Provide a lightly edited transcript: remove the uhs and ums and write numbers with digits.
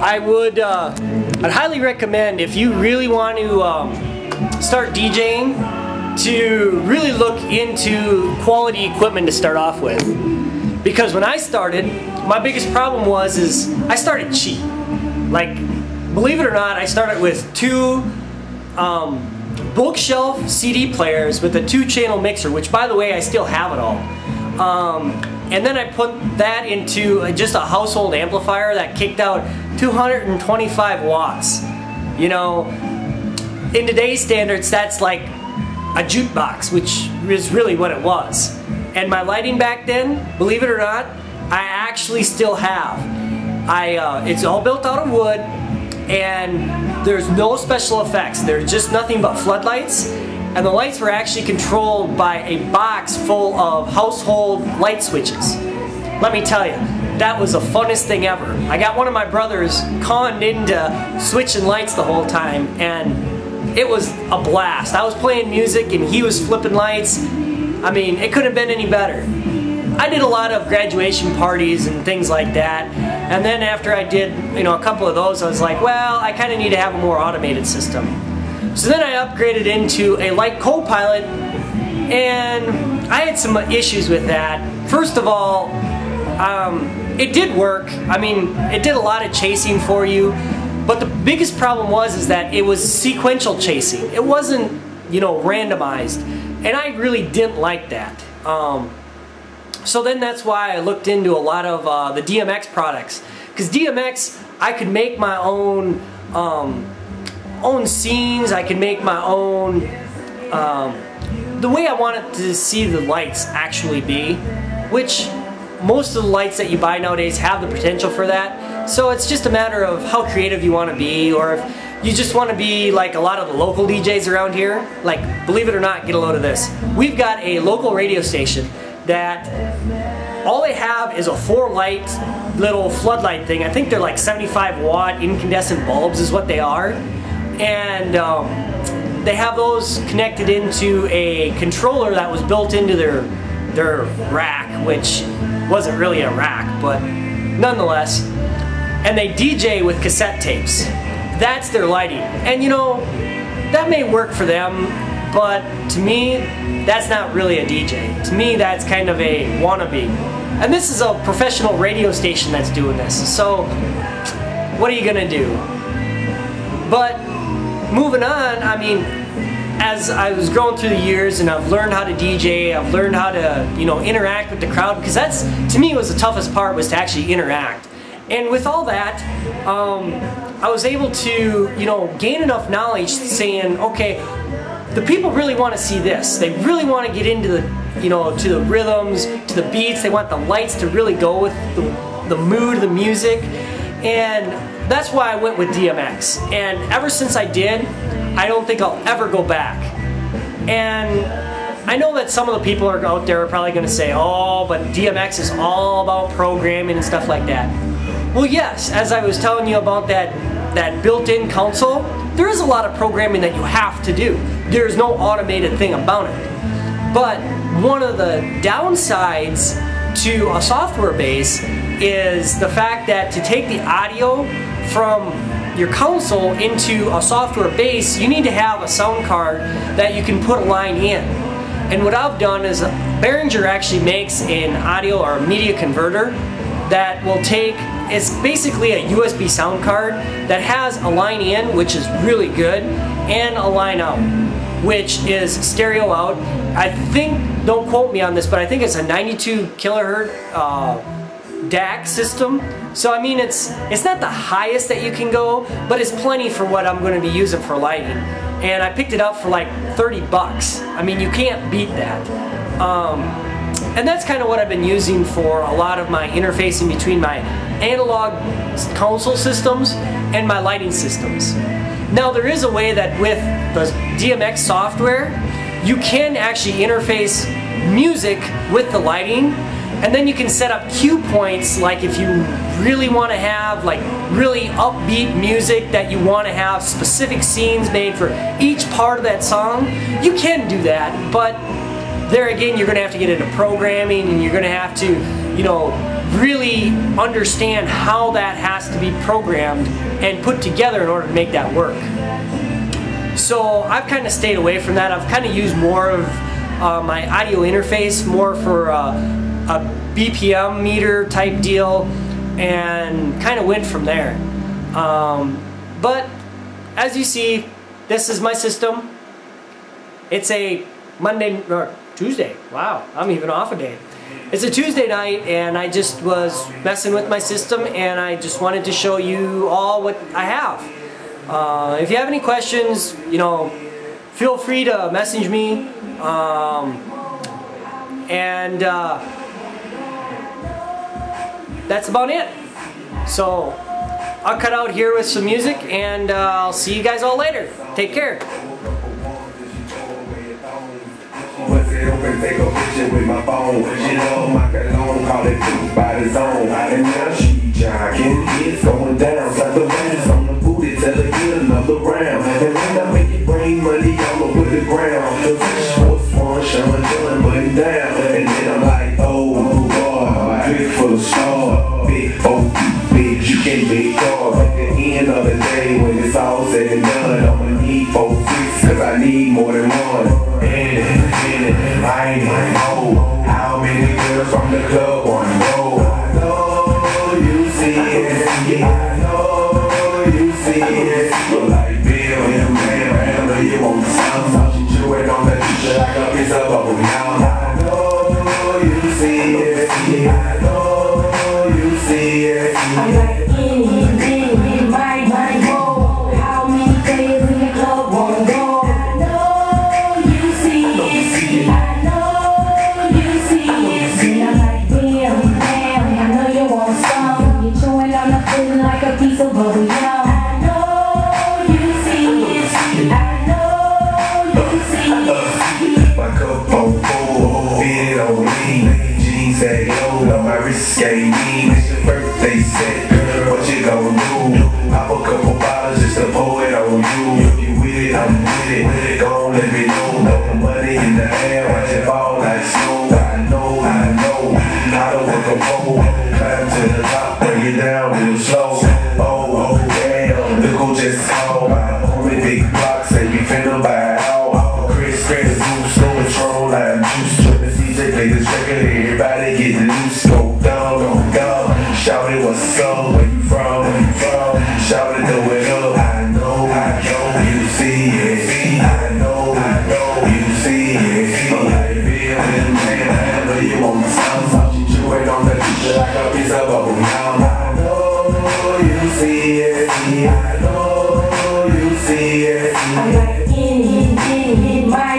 I'd highly recommend, if you really want to start DJing, to really look into quality equipment to start off with. Because when I started, my biggest problem was I started cheap. Like, believe it or not, I started with two bookshelf CD players with a 2-channel mixer, which, by the way, I still have it all. And then I put that into just a household amplifier that kicked out 225 watts. You know, in today's standards, that's like a jukebox, which is really what it was. And my lighting back then, believe it or not, I actually still have. It's all built out of wood, and there's no special effects. There's just nothing but floodlights, and the lights were actually controlled by a box full of household light switches. Let me tell you, that was the funnest thing ever. I got one of my brothers conned into switching lights the whole time, and it was a blast. I was playing music and he was flipping lights. I mean, it couldn't have been any better. I did a lot of graduation parties and things like that, and then after I did, you know, a couple of those, I was like, well, I kind of need to have a more automated system. So then I upgraded into a light co-pilot, and I had some issues with that. First of all, it did work. I mean, it did a lot of chasing for you, but the biggest problem was that it was sequential chasing. It wasn't, you know, randomized, and I really didn't like that. So then that's why I looked into a lot of the DMX products, because DMX, I could make my own scenes. I could make my own the way I wanted to see the lights actually be, which most of the lights that you buy nowadays have the potential for that. So it's just a matter of how creative you want to be, or if you just want to be like a lot of the local DJs around here. Like, believe it or not, get a load of this. We've got a local radio station that all they have is a 4-light little floodlight thing. I think they're like 75-watt incandescent bulbs is what they are. And they have those connected into a controller that was built into their rack, which wasn't really a rack, but nonetheless. And they DJ with cassette tapes. That's their lighting. And you know, that may work for them, but to me, that's not really a DJ. To me, that's kind of a wannabe. And this is a professional radio station that's doing this, so what are you gonna do? But moving on, I mean, as I was growing through the years and I've learned how to DJ, I've learned how to, you know, interact with the crowd, because that's, to me, was the toughest part, was to actually interact. And with all that, I was able to, you know, gain enough knowledge saying, okay, the people really want to see this. They really want to get into the, you know, to the rhythms, to the beats. They want the lights to really go with the mood of the music. And that's why I went with DMX. And ever since I did, I don't think I'll ever go back. And I know that some of the people are out there are probably going to say, oh, but DMX is all about programming and stuff like that. Well, yes, as I was telling you about that built-in console, there is a lot of programming that you have to do. There's no automated thing about it. But one of the downsides to a software base is the fact that to take the audio from your console into a software base, you need to have a sound card that you can put a line in. And what I've done is Behringer actually makes an audio or a media converter that will take, it's basically a USB sound card that has a line in, which is really good, and a line out, which is stereo out. I think, don't quote me on this, but I think it's a 92 kilohertz DAC system. So I mean, it's not the highest that you can go, but it's plenty for what I'm going to be using for lighting. And I picked it up for like 30 bucks. I mean, you can't beat that. And that's kind of what I've been using for a lot of my interfacing between my analog console systems and my lighting systems. Now, there is a way that with the DMX software, you can actually interface music with the lighting, and then you can set up cue points, like if you really want to have like really upbeat music that you want to have specific scenes made for each part of that song, you can do that, but there again, you're going to have to get into programming, and you're going to have to, you know, really understand how that has to be programmed and put together in order to make that work. So I've kind of stayed away from that. I've kind of used more of my audio interface more for a BPM meter type deal, and kind of went from there. But as you see, this is my system. It's a Monday or Tuesday. Wow, I'm even off a day. It's a Tuesday night, and I just was messing with my system, and I just wanted to show you all what I have. If you have any questions, you know, feel free to message me. That's about it. So I'll cut out here with some music, and I'll see you guys all later. Take care. Take a picture with my phone. She love my cologne, call it two by the zone. And now she jogging, it's going down. Got the bands on the booty, tell her get another round. And when I make it bring money, I'ma put the ground. The fish was one, Sean Dillon putting down. And then I'm like, oh boy, big full of stars. Big OP, big, you can't be called. At the end of the day, when it's all said and done, I'ma need 4 6, cause I need more than one. I ain't know how many girls from the club wanna know. I know you see it, I know you see it. But like Bill and man, I know you want the sound. She chewing on that t-shirt like a piece of bubble gum. I know you see it, I know you see it. I'm like in my hole. How many days in the club wanna go? Like a piece of bubble gum. I know you see it. I know you see it. My cup on full, fit on me. Jeans sag low, my wrist game mean. It's your birthday set, girl, what you gon' do? Pop a couple bottles just to pour it on you. If you with it, I'm with it. Gon' let me know. No money in the air, watch it fall like snow. I know, how to work a pole. Climb to the top, bring it down real slow. Oh, damn, look who just called. My homie big blocks, say you finna buy it all. Chris, Goose, slow and troll like juice. When the CJ play this record, everybody get loose. Go down, shout it, what's up, where you from, shout it, throw it up. I know, you see it. I know, you see it. Like Bill and man, I know you want the sound. She chewing on that t-shirt like a piece of bubble gum. I know you see it. I know you see it. I'm like in my